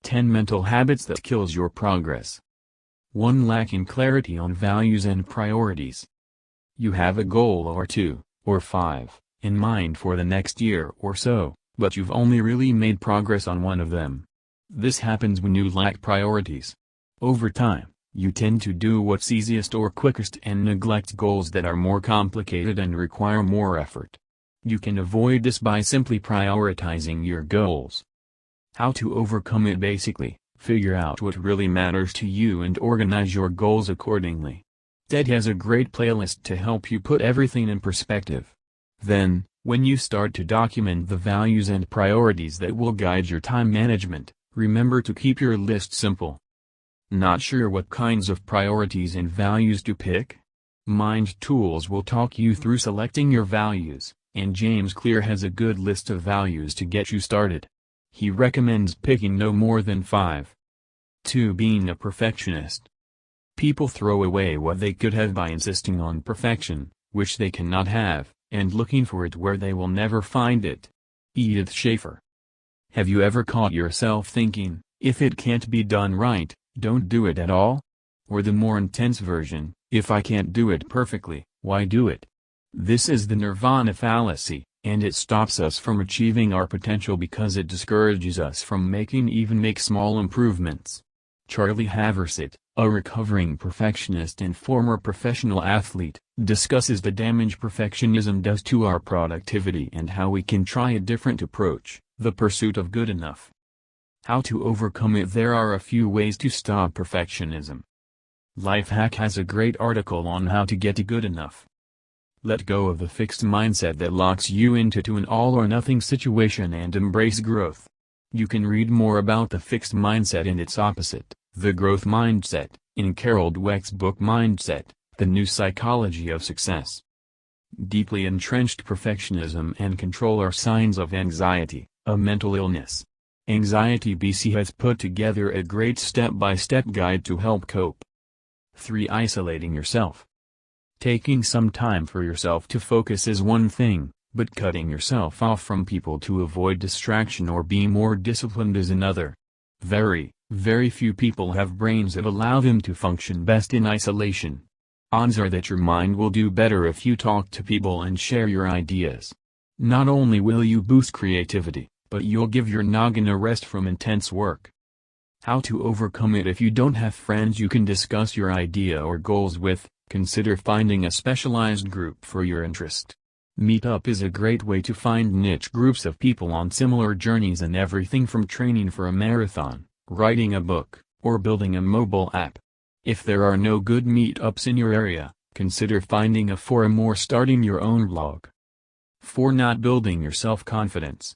10 mental habits that kills your progress. 1. Lacking clarity on values and priorities. You have a goal or 2, or 5, in mind for the next year or so, but you've only really made progress on one of them. This happens when you lack priorities. Over time, you tend to do what's easiest or quickest and neglect goals that are more complicated and require more effort. You can avoid this by simply prioritizing your goals. How to overcome it? Basically, figure out what really matters to you and organize your goals accordingly. Ted has a great playlist to help you put everything in perspective. Then, when you start to document the values and priorities that will guide your time management, remember to keep your list simple. Not sure what kinds of priorities and values to pick? Mind Tools will talk you through selecting your values, and James Clear has a good list of values to get you started. He recommends picking no more than 5. 2. Being a perfectionist. People throw away what they could have by insisting on perfection, which they cannot have, and looking for it where they will never find it. Edith Schaefer. Have you ever caught yourself thinking, if it can't be done right, don't do it at all? Or the more intense version, if I can't do it perfectly, why do it? This is the nirvana fallacy, and it stops us from achieving our potential because it discourages us from make small improvements. Charlie Haversit, a recovering perfectionist and former professional athlete, discusses the damage perfectionism does to our productivity and how we can try a different approach, the pursuit of good enough. How to overcome it? There are a few ways to stop perfectionism. Lifehack has a great article on how to get to good enough. Let go of the fixed mindset that locks you into an all-or-nothing situation and embrace growth. You can read more about the fixed mindset and its opposite, the growth mindset, in Carol Dweck's book Mindset, The New Psychology of Success. Deeply entrenched perfectionism and control are signs of anxiety, a mental illness. Anxiety BC has put together a great step-by-step guide to help cope. 3. Isolating yourself. Taking some time for yourself to focus is one thing, but cutting yourself off from people to avoid distraction or be more disciplined is another. Very, very few people have brains that allow them to function best in isolation. Odds are that your mind will do better if you talk to people and share your ideas. Not only will you boost creativity, but you'll give your noggin a rest from intense work. How to overcome it? If you don't have friends you can discuss your idea or goals with, consider finding a specialized group for your interest. Meetup is a great way to find niche groups of people on similar journeys in everything from training for a marathon, writing a book, or building a mobile app. If there are no good meetups in your area, consider finding a forum or starting your own blog. 4. Not building your self-confidence.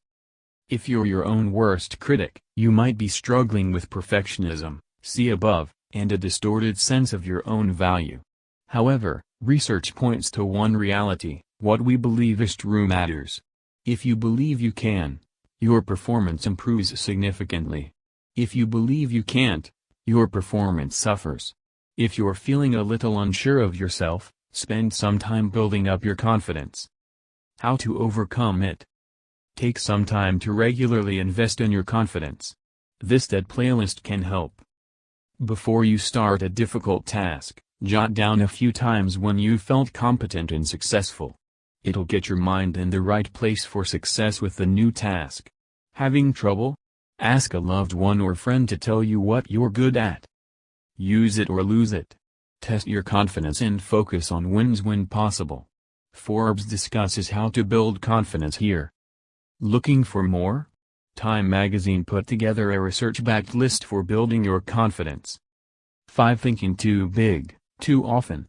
If you're your own worst critic, you might be struggling with perfectionism, see above, and a distorted sense of your own value. However, research points to one reality: what we believe is true matters. If you believe you can, your performance improves significantly. If you believe you can't, your performance suffers. If you're feeling a little unsure of yourself, spend some time building up your confidence. How to overcome it? Take some time to regularly invest in your confidence. This TED playlist can help. Before you start a difficult task, jot down a few times when you felt competent and successful. It'll get your mind in the right place for success with the new task. Having trouble? Ask a loved one or friend to tell you what you're good at. Use it or lose it. Test your confidence and focus on wins when possible. Forbes discusses how to build confidence here. Looking for more? Time magazine put together a research-backed list for building your confidence. 5. Thinking too big, too often.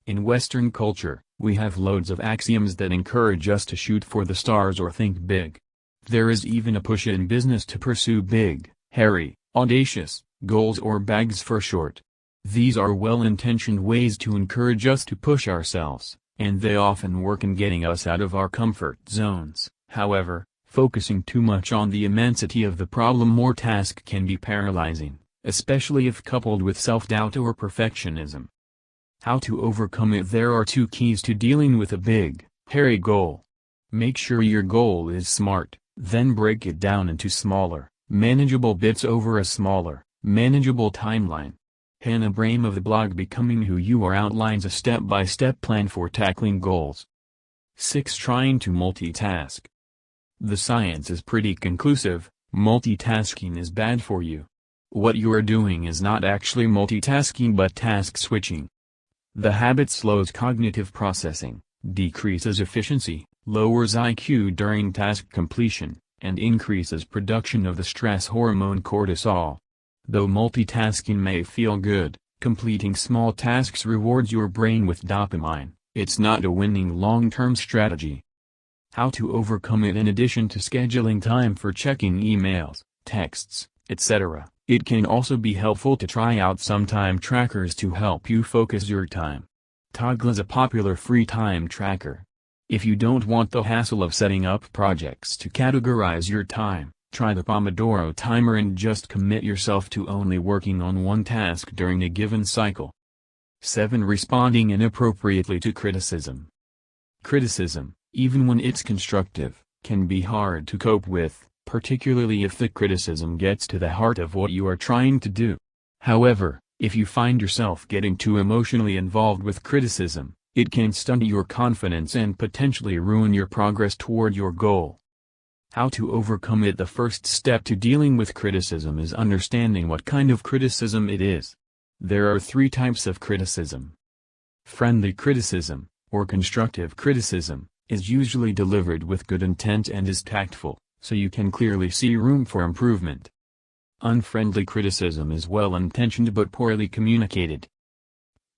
In Western culture, we have loads of axioms that encourage us to shoot for the stars or think big. There is even a push in business to pursue big, hairy, audacious goals, or BAGs for short. These are well-intentioned ways to encourage us to push ourselves, and they often work in getting us out of our comfort zones. However, focusing too much on the immensity of the problem or task can be paralyzing, especially if coupled with self-doubt or perfectionism. How to overcome it? There are 2 keys to dealing with a big, hairy goal. Make sure your goal is SMART, then break it down into smaller, Manageable bits over a smaller, manageable timeline. Hannah Brame of the blog Becoming Who You Are outlines a step-by-step plan for tackling goals. 6. Trying to multitask. The science is pretty conclusive: multitasking is bad for you. What you are doing is not actually multitasking but task switching. The habit slows cognitive processing, decreases efficiency, lowers IQ during task completion, and increases production of the stress hormone cortisol. Though multitasking may feel good, completing small tasks rewards your brain with dopamine. It's not a winning long-term strategy. How to overcome it. In addition to scheduling time for checking emails, texts, etc., it can also be helpful to try out some time trackers to help you focus your time. Toggl is a popular free time tracker. If you don't want the hassle of setting up projects to categorize your time, try the Pomodoro timer and just commit yourself to only working on one task during a given cycle. 7. Responding inappropriately to criticism. Criticism, even when it's constructive, can be hard to cope with, particularly if the criticism gets to the heart of what you are trying to do. However, if you find yourself getting too emotionally involved with criticism, it can stunt your confidence and potentially ruin your progress toward your goal. How to overcome it. The first step to dealing with criticism is understanding what kind of criticism it is. There are 3 types of criticism. Friendly criticism, or constructive criticism, is usually delivered with good intent and is tactful, so you can clearly see room for improvement. Unfriendly criticism is well-intentioned but poorly communicated.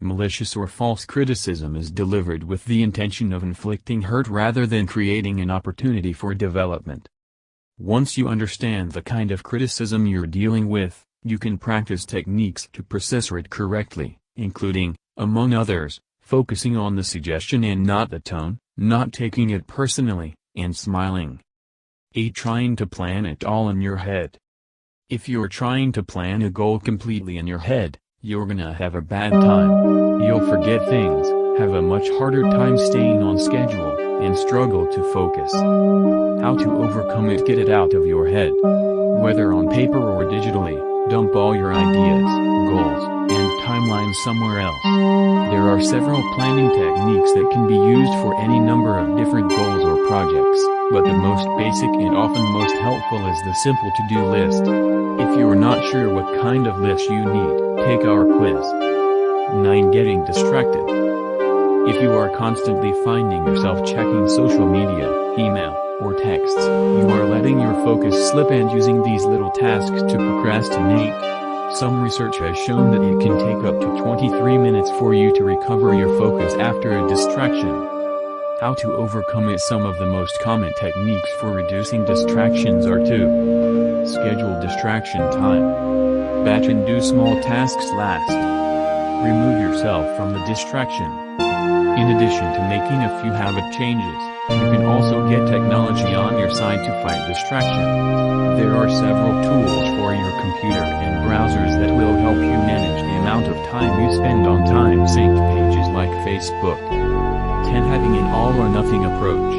Malicious or false criticism is delivered with the intention of inflicting hurt rather than creating an opportunity for development. Once you understand the kind of criticism you're dealing with, you can practice techniques to process it correctly, including, among others, focusing on the suggestion and not the tone, not taking it personally, and smiling. 8. Trying to plan it all in your head. If you're trying to plan a goal completely in your head, you're gonna have a bad time. You'll forget things, have a much harder time staying on schedule, and struggle to focus. How to overcome it. Get it out of your head. Whether on paper or digitally, dump all your ideas, goals, and timelines somewhere else. There are several planning techniques that can be used for any number of different goals or projects, but the most basic and often most helpful is the simple to-do list. If you are not sure what kind of list you need, take our quiz. 9. Getting distracted. If you are constantly finding yourself checking social media, email, or texts, you are letting your focus slip and using these little tasks to procrastinate. Some research has shown that it can take up to 23 minutes for you to recover your focus after a distraction. How to overcome it. Some of the most common techniques for reducing distractions are to schedule distraction time. Batch and do small tasks last. Remove yourself from the distraction. In addition to making a few habit changes, you can also get technology on your side to fight distraction. There are several tools for your computer and browsers that will help you manage the amount of time you spend on time-sync pages like Facebook. 10. Having an all-or-nothing approach.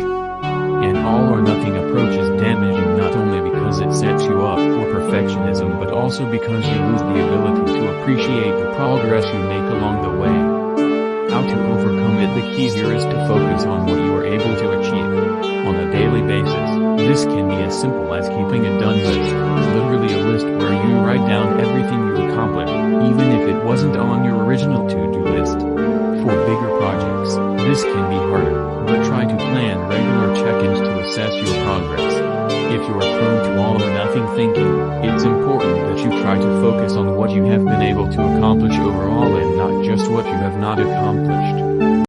An all-or-nothing approach is damaging not only because it sets you up for perfectionism but also because you lose the ability to appreciate the progress you make along the way. How to overcome it. The key here is to focus on what you are able to achieve on a daily basis. This can be as simple as keeping a done list, literally a list where you write down everything you accomplished, even if it wasn't on your original to-do list. For bigger projects, this can be harder, but try to plan regular check-ins to assess your progress. If you are prone to all-or-nothing thinking, it's important that you try to focus on what you have been able to accomplish overall and not just what you have not accomplished.